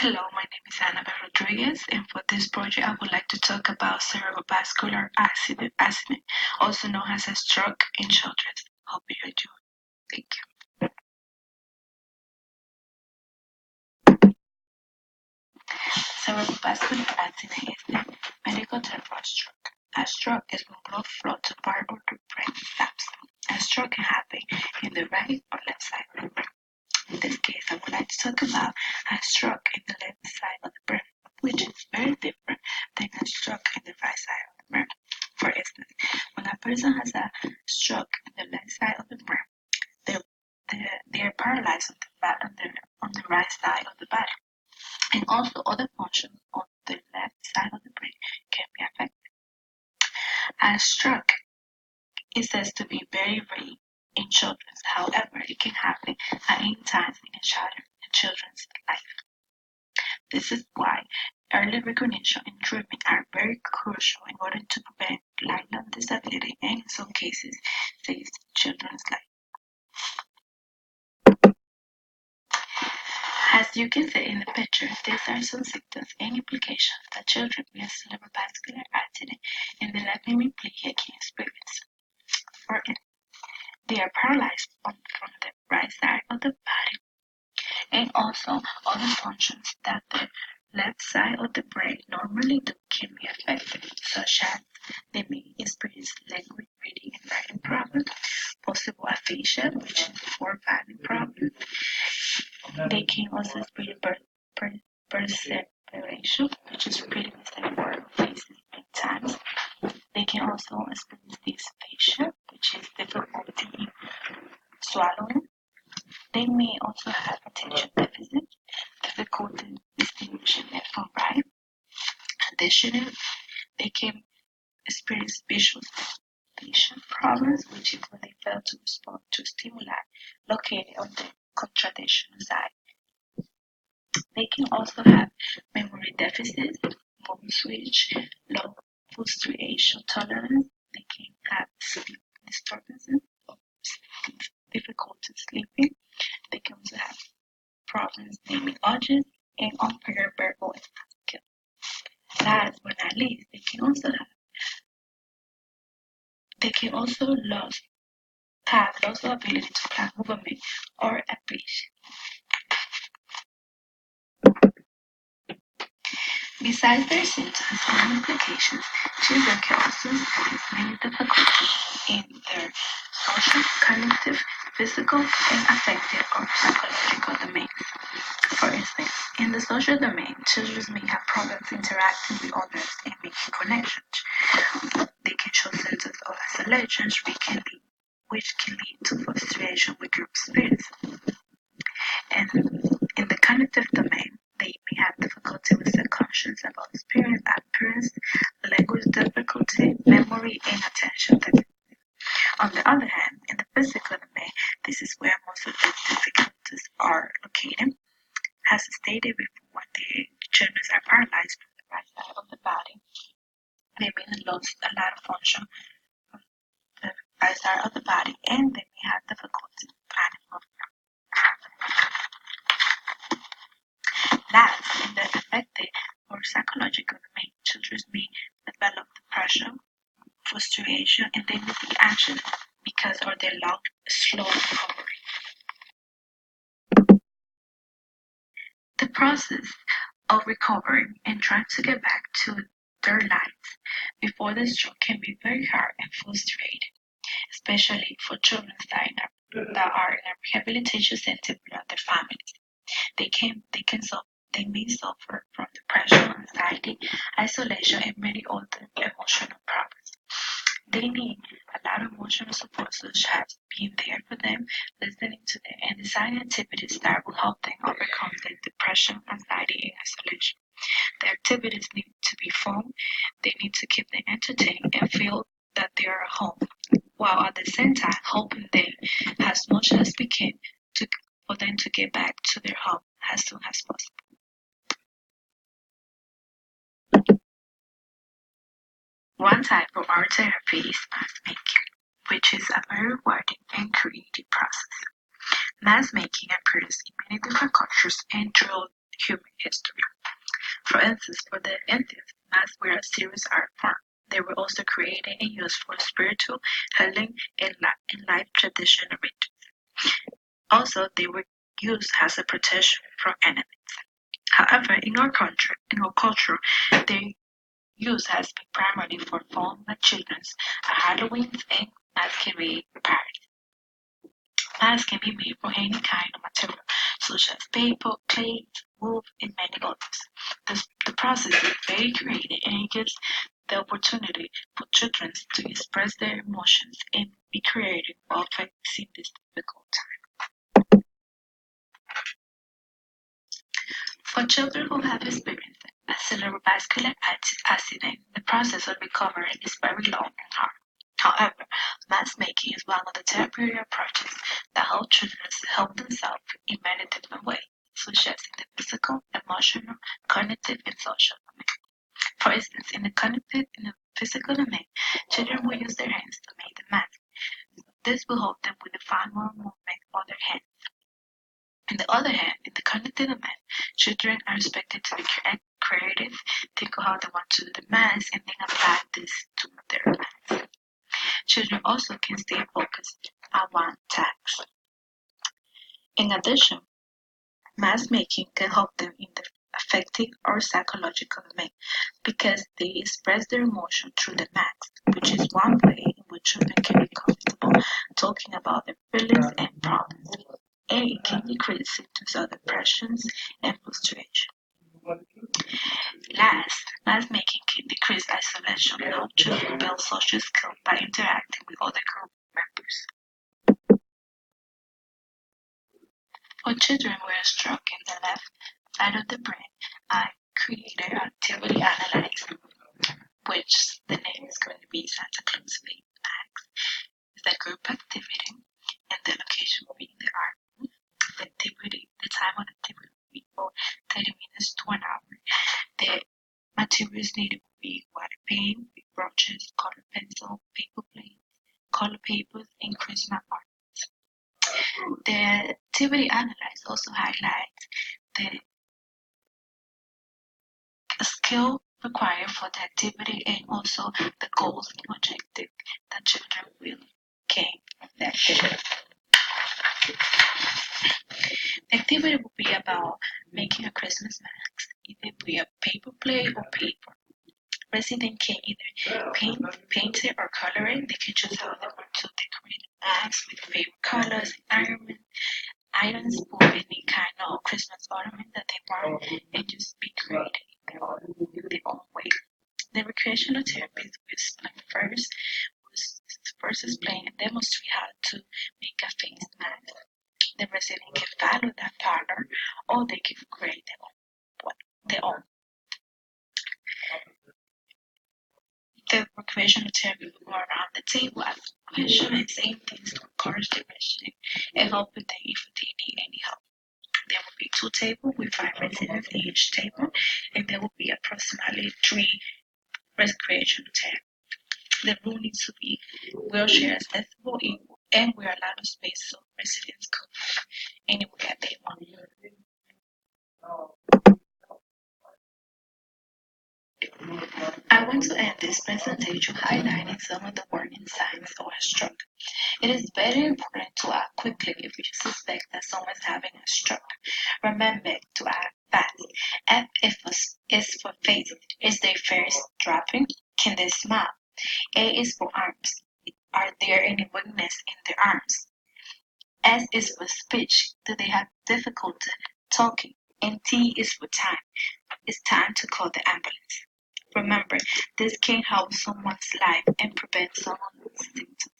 Hello, my name is Annabelle Rodriguez, and for this project, I would like to talk about cerebrovascular accident, also known as a stroke in children. Hope you enjoy. Thank you. Cerebrovascular accident is the medical term for stroke. A stroke is when blood flow to part of the brain stops. A stroke can happen in the right or left side of the brain. In this case, I would like to talk about a stroke in the left side of the brain, which is very different than a stroke in the right side of the brain. For instance, when a person has a stroke in the left side of the brain, they are paralyzed on the right side of the body, and also other functions on the left side of the brain can be affected. A stroke is said to be very rare in children. However, it can happen at any time in a children's life. This is why early recognition and treatment are very crucial in order to prevent lifelong disability and, in some cases, save children's lives. As you can see in the picture, these are some symptoms and implications that children with a cerebrovascular accident in the left hemisphere can experience. For instance, they are paralyzed from the right side of the body, and also other functions that the left side of the brain normally do can be affected, such as they may experience language, reading, and writing problems, possible aphasia, which is word finding problem. They can also experience perseveration, which is repeating the same word or phrase many times. They can also experience dysphagia, which is difficulty in swallowing. They may also have attention deficit, difficulty distinguishing left from right. Additionally, they can experience visual stimulation problems, which is when they fail to respond to stimuli located on the contradictional side. They can also have memory deficits, mood switch, low frustration tolerance. They can have sleep disturbances, difficulty sleeping. They can also have problems naming objects and unpaired verbal skills. Last but not least, they can also have loss of ability to plan movement or appreciation. Besides their symptoms and implications, children can also experience many difficulties in their social, cognitive, physical, and affective or psychological domains. For instance, in the social domain, children may have problems interacting with others and making connections. They can show symptoms of isolation, which can lead to frustration with group experiences. And in the cognitive domain, they may have difficulty with self-conscious about appearance, language difficulty, memory, and attention deficit. On the other hand, in the physical domain, this is where most of the difficulties are located. As stated before, the children are paralyzed from the right side of the body. They may lose a lot of function from the right side of the body, and they may have difficulty planning movement. Last, in the affected or psychological domain, children may develop depression, frustration, and they may be anxious because of their long, slow recovery. The process of recovering and trying to get back to their lives before the stroke can be very hard and frustrating, especially for children that are in a rehabilitation center without their families. They may suffer from depression, anxiety, isolation, and many other emotional problems. They need a lot of emotional support, such as being there for them, listening to them, and designing activities that will help them overcome their depression, anxiety, and isolation. The activities need to be fun, they need to keep them entertained and feel that they are at home, while at the same time helping them as much as we can for them to get back to their home as soon as possible. One type of art therapy is mask making, which is a very rewarding and creative process. Mask making appears in many different cultures and throughout human history. For instance, for the Indians, masks were a serious art form. They were also created and used for spiritual healing and life tradition rituals. Also, they were used as a protection from enemies. However, in our culture, their use has been primarily for fun like children's Halloween and masquerade parties. Masks can be made from any kind of material, such as paper, clay, wool, and many others. The process is very creative and it gives the opportunity for children to express their emotions and be creative while facing this difficult time. For children who have experienced a cerebrovascular accident, the process of recovery is very long and hard. However, mask making is one of the temporary approaches that help children help themselves in many different ways, such as in the physical, emotional, cognitive, and social domain. For instance, in the physical domain, children will use their hands to make the mask. This will help them with the fine motor movement of their hands. On the other hand, in the cognitive domain, children are expected to be creative, think of how they want to do the math, and then apply this to their math. Children also can stay focused on one task. In addition, math making can help them in the affective or psychological domain because they express their emotion through the math, which is one way in which children can be comfortable talking about their feelings and problems. And it can decrease symptoms of depressions and frustration. Last, math making can decrease isolation and help children build social skills by interacting with other group members. For children with a stroke in the left side of the brain, I created activity analyzer, which the name is going to be Santa Claus Fake Max. It's a group activity, and the location will be in the art room. The time of the activity will be for 30 minutes to an hour. The materials needed will be water paint, brushes, colored pencil, paper plates, color papers, and Christmas ornaments. The activity analyzer also highlights the skill required for the activity and also the goals and objectives that children will gain from the activity. The activity will be about making a Christmas mask. It will be a paper plate or paper. Residents can either paint it or color it. They can choose how they want to decorate the mask with favorite colors, items, or any kind of Christmas ornament that they want, and just be creative in their own way. The recreational therapist will first explain and demonstrate how to make a face mask. The resident can follow that pattern, or they can create their own. The recreational therapist will go around the table, asking questions and saying things to encourage the resident and helping them if they need any help. There will be 2 tables with 5 residents in each table, and there will be approximately 3 recreational therapists. The room needs to be wheelchair accessible and we're allowed of space so residents can move anywhere they want. I want to end this presentation highlighting some of the warning signs of a stroke. It is very important to act quickly if you suspect that someone is having a stroke. Remember to act fast. F is for face. Is their face dropping? Can they smile? A is for arms. Are there any weakness in their arms? S is for speech. Do they have difficulty talking? And T is for time. It's time to call the ambulance. Remember, this can help someone's life and prevent some of the symptoms